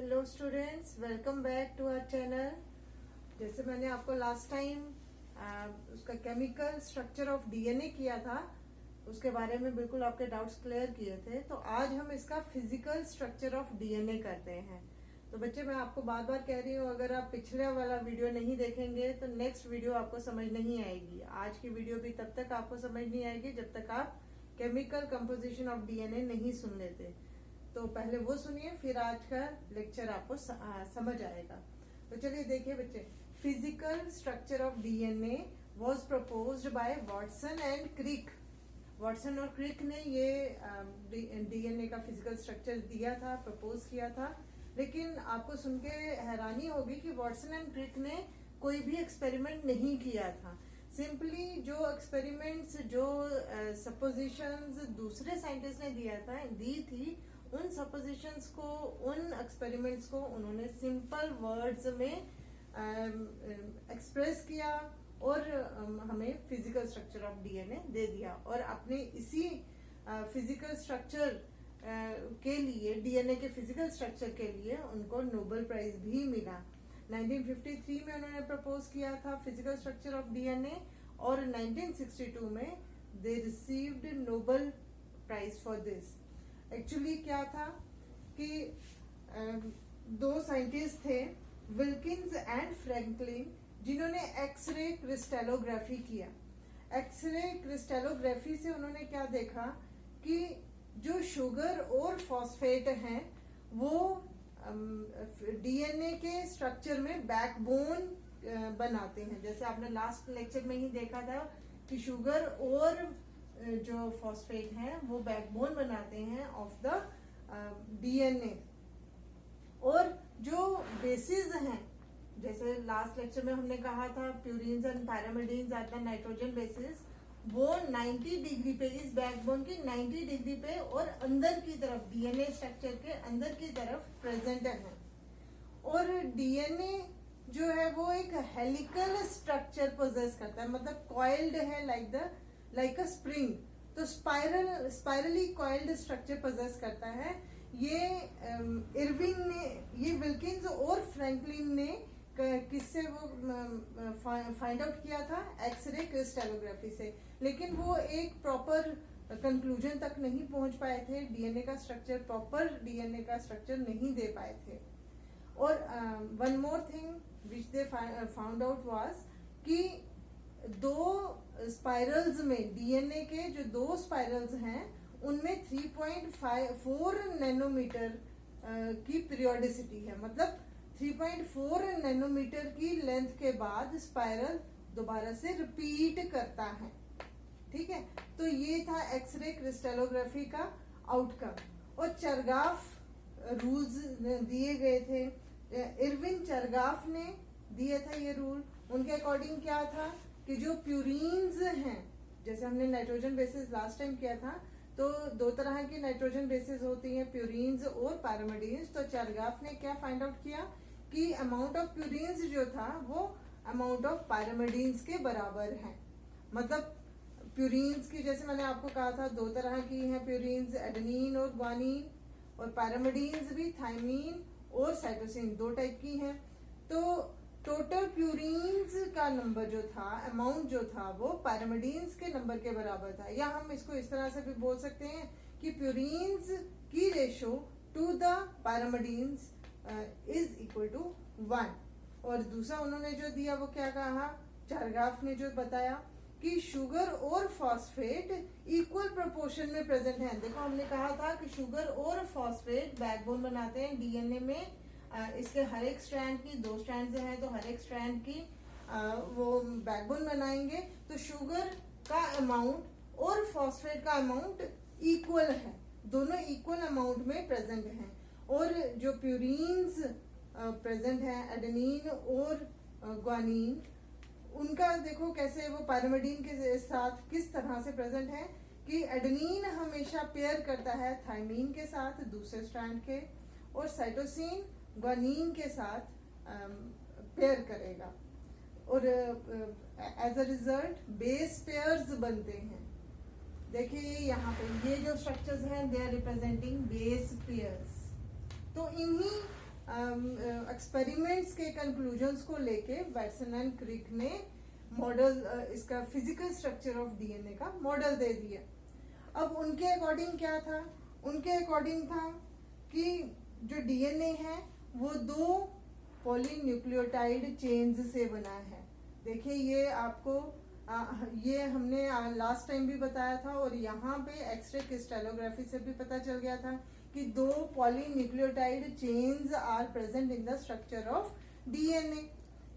Hello students, welcome back to our channel. जैसे मैंने आपको लास्ट टाइम उसका केमिकल स्ट्रक्चर ऑफ डीएनए किया था, उसके बारे में बिल्कुल आपके डाउट्स क्लियर किए थे। तो आज हम इसका फिजिकल स्ट्रक्चर ऑफ डीएनए करते हैं। तो बच्चे, मैं आपको बार बार कह रही हूँ, अगर आप पिछले वाला वीडियो नहीं देखेंगे तो नेक्स्ट वीडियो आपको समझ नहीं आएगी। आज की वीडियो भी तब तक आपको समझ नहीं आएगी जब तक आप केमिकल कंपोजिशन ऑफ डीएनए नहीं सुन लेते। तो पहले वो सुनिए, फिर आज का लेक्चर आपको समझ आएगा। तो चलिए देखिए बच्चे, physical structure of DNA was proposed by Watson and Crick. Watson और क्रिक ने ये डीएनए का फिजिकल स्ट्रक्चर दिया था, प्रपोज किया था। लेकिन आपको सुन के हैरानी होगी कि वॉटसन एंड क्रिक ने कोई भी एक्सपेरिमेंट नहीं किया था। सिंपली जो एक्सपेरिमेंट्स, जो सपोजिशंस दूसरे साइंटिस्ट ने दी थी, उन सपोजिशंस को, उन एक्सपेरिमेंट्स को उन्होंने सिंपल वर्ड्स में एक्सप्रेस किया और हमें फिजिकल स्ट्रक्चर ऑफ डीएनए दे दिया। और अपने इसी फिजिकल स्ट्रक्चर के लिए, डीएनए के फिजिकल स्ट्रक्चर के लिए उनको नोबेल प्राइज भी मिला। 1953 में उन्होंने प्रपोज किया था फिजिकल स्ट्रक्चर ऑफ डीएनए, और 1962 में they received Nobel prize for this. Actually क्या था कि दो साइंटिस्ट थे, विल्किंस एंड फ्रैंकलिन, जिन्होंने एक्सरे क्रिस्टलोग्राफी किया। एक्सरे क्रिस्टलोग्राफी से उन्होंने क्या देखा कि जो शुगर और फॉस्फेट हैं वो डीएनए के स्ट्रक्चर में बैकबोन बनाते हैं। जैसे आपने लास्ट लेक्चर में ही देखा था कि शुगर और जो फॉस्फेट हैं वो बैकबोन बनाते हैं ऑफ द डीएनए। और जो बेसिस हैं, जैसे लास्ट लेक्चर में हमने कहा था purines and pyrimidines are the nitrogen bases, वो 90 डिग्री पे, इस बैकबोन की 90 डिग्री पे और अंदर की तरफ, डीएनए स्ट्रक्चर के अंदर की तरफ प्रेजेंट है। और डीएनए जो है वो एक हेलिकल स्ट्रक्चर पोजेस करता है, मतलब कॉइल्ड है लाइक अ स्प्रिंग। तो स्पाइरली कॉइल्ड स्ट्रक्चर पोजेस करता है। ये इरविन ने, ये विल्किंस और फ्रैंकलिन ने किससे वो फाइंड आउट किया था? एक्सरे क्रिस्टलोग्राफी से। लेकिन वो एक प्रॉपर कंक्लूजन तक नहीं पहुंच पाए थे, डीएनए का स्ट्रक्चर, प्रॉपर डीएनए का स्ट्रक्चर नहीं दे पाए थे। और one more thing which they found out was कि दो स्पाइरल्स में, डीएनए के जो दो स्पाइरल्स हैं उनमें 3.4 नैनोमीटर की पीरियोडिसिटी है। मतलब 3.4 नैनोमीटर की लेंथ के बाद स्पाइरल दोबारा से रिपीट करता है। ठीक है, तो ये था एक्सरे क्रिस्टलोग्राफी का आउटकम। और चरगाफ रूल्स दिए गए थे, इरविन चरगाफ ने दिया था ये रूल। उनके अकॉर्डिंग क्या था कि जो प्यूरिन्स हैं, जैसे हमने नाइट्रोजन बेसिस लास्ट टाइम किया था, तो दो तरह की नाइट्रोजन बेसिस होती हैं, प्यूरिन्स और पैरामिडीन्स। तो चरगाफ ने क्या फाइंड आउट किया कि अमाउंट ऑफ प्यूरिन्स जो था वो अमाउंट ऑफ पैरामिडीन्स के बराबर है। मतलब प्यूरिन्स की, जैसे मैंने आपको कहा था, दो तरह की हैं प्यूरिन्स, एडेनिन और ग्वानिन, और पैरामिडीन्स भी थायमीन और साइटोसिन, दो टाइप की हैं। तो टोटल प्यूरिन्स का नंबर जो था, अमाउंट जो था, वो पैरामिडीन्स के नंबर के बराबर था। या हम इसको इस तरह से भी बोल सकते हैं कि प्यूरिन्स की ratio to the pyrimidines is equal to 1। और दूसरा उन्होंने जो दिया वो क्या कहा, चरगाफ ने जो बताया कि शुगर और फॉस्फेट इक्वल प्रोपोर्शन में प्रेजेंट हैं। देखो, हमने कहा था कि शुगर और फॉस्फेट बैकबोन बनाते हैं डीएनए में। इसके हर एक स्ट्रैंड की, दो स्ट्रैंड्स हैं तो हर एक स्ट्रैंड की वो बैकबोन बनाएंगे। तो शुगर का अमाउंट और फॉस्फेट का अमाउंट इक्वल है, दोनों इक्वल अमाउंट में प्रेजेंट हैं। और जो प्यूरिन्स प्रेजेंट है, एडेनिन और ग्वानिन, उनका देखो कैसे वो पैरामिडीन के साथ किस तरह से प्रेजेंट है कि एडेनिन हमेशा पेयर करता है थायमीन के साथ दूसरे स्ट्रैंड के, और साइटोसिन ग्वानिन के साथ पेयर करेगा। और as a result base pairs बनते हैं। देखिए यहाँ पे ये जो स्ट्रक्चर्स हैं, they are representing base pairs. तो इन्हीं एक्सपेरिमेंट्स के कंक्लूजन्स को लेके वैटसन एंड क्रिक ने मॉडल इसका फिजिकल स्ट्रक्चर ऑफ डीएनए का मॉडल दे दिया। अब उनके अकॉर्डिंग क्या था? उनके अकॉर्डिंग था कि जो डीएनए है वो 2 पॉलीन्यूक्लियोटाइड चेन्स से बना है। देखिए ये आपको ये हमने लास्ट टाइम भी बताया था और यहाँ पे एक्सरे क्रिस्टलोग्राफी से भी पता चल गया था कि 2 polynucleotide chains are present in the structure of DNA.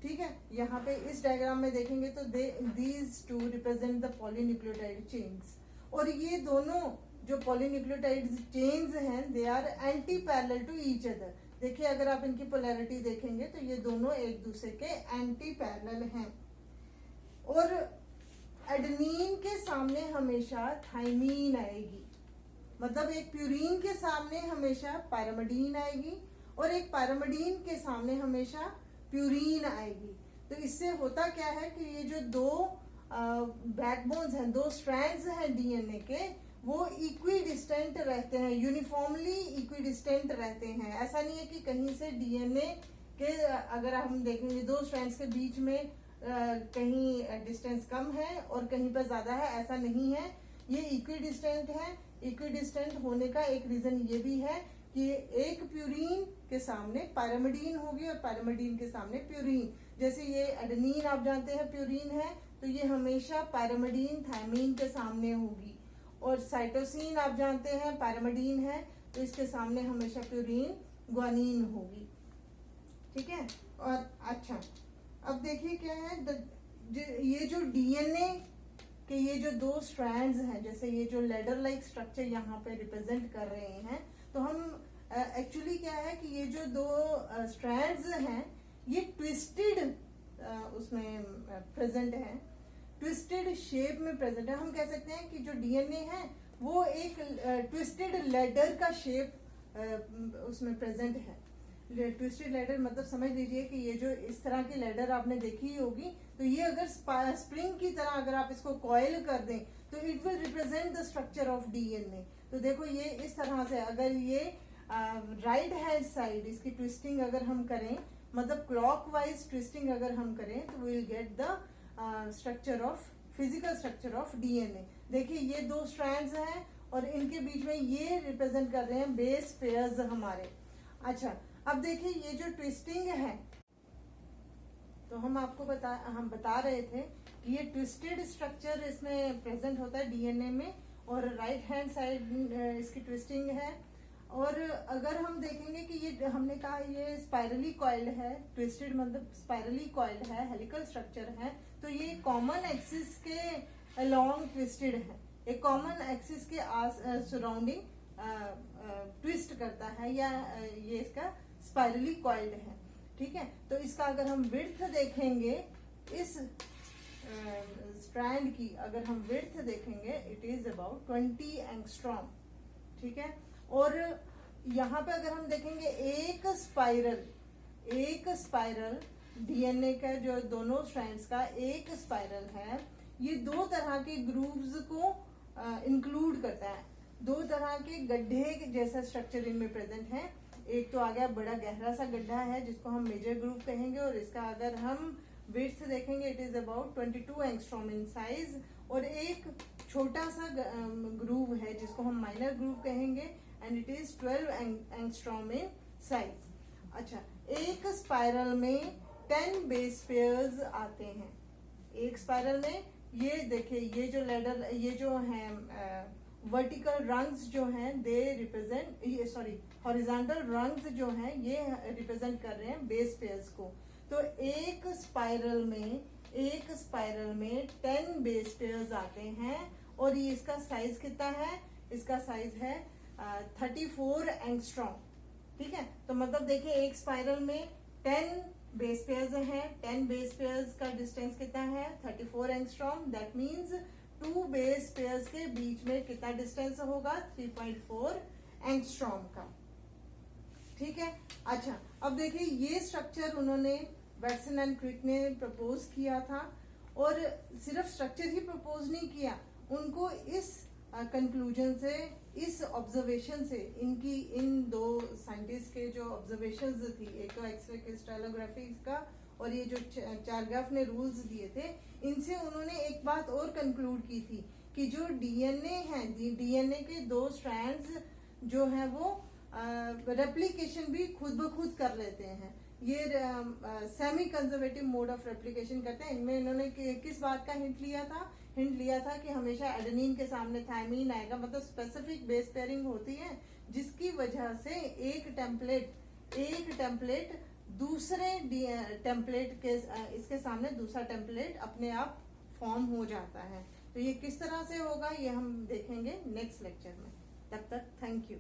ठीक है, यहाँ पे इस डायग्राम में देखेंगे तो these 2 represent the polynucleotide chains. और ये दोनों जो पॉलीन्यूक्लियोटाइड चेन्स हैं they are anti parallel to each other. देखिए अगर आप इनकी पोलैरिटी देखेंगे तो ये दोनों एक दूसरे के एंटी पैरेलल हैं। और एडेनिन के सामने हमेशा थाइमीन आएगी, मतलब एक प्यूरीन के सामने हमेशा पैरामिडीन आएगी और एक पैरामिडीन के सामने हमेशा प्यूरीन आएगी। तो इससे होता क्या है कि ये जो 2 बैकबोन्स हैं, 2 स्ट्रैंड्स हैं डीएनए के, वो इक्विडिस्टेंट रहते हैं, यूनिफॉर्मली इक्विडिस्टेंट रहते हैं। ऐसा नहीं है कि कहीं से डीएनए के अगर हम देखेंगे 2 स्ट्रैंड्स के बीच में कहीं डिस्टेंस कम है और कहीं पर ज्यादा है, ऐसा नहीं है। ये इक्विडिस्टेंट है। इक्विडिस्टेंट होने का एक रीजन ये भी है कि एक प्यूरीन के सामने पैरामिडीन होगी और पैरामिडीन के सामने प्यूरीन। जैसे ये एडेनिन आप जानते हैं प्यूरीन है, तो ये हमेशा पैरामिडीन थायमीन के सामने होगी। और साइटोसिन आप जानते हैं पैरामिडीन है, तो इसके सामने हमेशा प्यूरीन ग्वानिन होगी। ठीक है। और अच्छा, अब देखिए क्या है, ये जो डीएनए के ये जो 2 स्ट्रैंड्स हैं, जैसे ये जो लेडर लाइक स्ट्रक्चर यहाँ पे रिप्रेजेंट कर रहे हैं, तो हम एक्चुअली क्या है कि ये जो 2 स्ट्रैंड्स हैं ये ट्विस्टेड उसमें प्रेजेंट है, ट्विस्टेड शेप में प्रेजेंट है। हम कह सकते हैं कि जो डीएनए है वो एक ट्विस्टेड लेडर का शेप उसमें प्रेजेंट है। ट्विस्टेड लेडर मतलब समझ लीजिए कि ये जो इस तरह की लेडर आपने देखी ही होगी, तो ये अगर स्प्रिंग की तरह अगर आप इसको कॉइल कर दें तो it will represent the structure of DNA. तो देखो ये इस तरह से अगर ये राइट हैंड साइड इसकी ट्विस्टिंग अगर हम करें, मतलब क्लॉकवाइज ट्विस्टिंग अगर हम करें, तो we will get the structure of physical structure of DNA. देखिए ये 2 स्ट्रैंड्स हैं और इनके बीच में ये रिप्रेजेंट कर रहे हैं बेस पेयर्स हमारे। अच्छा, अब देखिए ये जो ट्विस्टिंग है, तो हम बता रहे थे कि ये ट्विस्टेड स्ट्रक्चर इसमें प्रेजेंट होता है डीएनए में और राइट हैंड साइड इसकी ट्विस्टिंग है। और अगर हम देखेंगे कि ये हमने कहा ये स्पाइरली कॉइल्ड है, ट्विस्टेड मतलब स्पाइरली कॉइल्ड है, हेलिकल स्ट्रक्चर है, तो ये कॉमन एक्सिस के अलोंग ट्विस्टेड है, एक कॉमन एक्सिस के सराउंडिंग ट्विस्ट करता है, या ये इसका स्पाइरली कॉइल्ड है। ठीक है, तो इसका अगर हम विड्थ देखेंगे, इस स्ट्रैंड की अगर हम विड्थ देखेंगे, इट इज अबाउट 20 एंगस्ट्रॉम। ठीक है, और यहाँ पे अगर हम देखेंगे एक स्पाइरल डीएनए का जो दोनों स्ट्रैंड्स का एक स्पाइरल है, ये 2 तरह के ग्रूव्स को इंक्लूड करता है। 2 तरह के गड्ढे जैसा स्ट्रक्चर इनमें प्रेजेंट है। एक तो आ गया बड़ा गहरा सा गड्ढा है जिसको हम मेजर ग्रूव कहेंगे, और इसका अगर हम विड्थ देखेंगे it is about 22 angstrom in size. और एक छोटा सा ग्रूव है जिसको हम माइनर ग्रूव कहेंगे and it is 12 angstrom in size. अच्छा, एक स्पाइरल में 10 बेस पेयर्स आते हैं। एक स्पाइरल में ये देखिए ये जो लेडर, ये जो है वर्टिकल रंग्स जो हैं दे रिप्रेजेंट, ये सॉरी हॉरिजॉन्टल रंग्स जो हैं ये रिप्रेजेंट कर रहे हैं बेस पेयर्स को। तो एक स्पाइरल में 10 बेस पेयर्स आते हैं और ये इसका साइज कितना है, इसका साइज है 34 एंगस्ट्रॉम। ठीक है, तो मतलब देखिए एक स्पाइरल में 10 बेस पेयर्स हैं, 10 बेस पेयर्स का डिस्टेंस कितना है 34 angstrom. That means 2 base pairs के बीच में कितना डिस्टेंस होगा 3.4 एंगस्ट्रॉम का। ठीक है, अच्छा अब देखिए ये स्ट्रक्चर उन्होंने वैटसन एंड क्रिक ने प्रपोज किया था, और सिर्फ स्ट्रक्चर ही प्रपोज नहीं किया, उनको इस कंक्लूजन से, इस ऑब्जर्वेशन से, इन 2 साइंटिस्ट के के जो ऑब्जर्वेशंस थी, एक तो एक्सरे क्रिस्टलोग्राफी का और ये जो चारगाफ ने रूल्स दिए थे, इनसे उन्होंने एक बात और कंक्लूड की थी कि जो डीएनए है, डीएनए के 2 स्ट्रैंड्स जो है वो रेप्लिकेशन भी खुद ब खुद कर लेते हैं। ये semi conservative mode of replication करते हैं। इनमें इन्होंने किस बात का हिंट लिया था? हिंट लिया था कि हमेशा एडेनिन के सामने थायमीन आएगा, मतलब स्पेसिफिक बेस पेयरिंग होती है, जिसकी वजह से एक टेम्पलेट दूसरे टेम्पलेट के इसके सामने दूसरा टेम्पलेट अपने आप फॉर्म हो जाता है। तो ये किस तरह से होगा ये हम देखेंगे नेक्स्ट लेक्चर में। तब तक थैंक यू।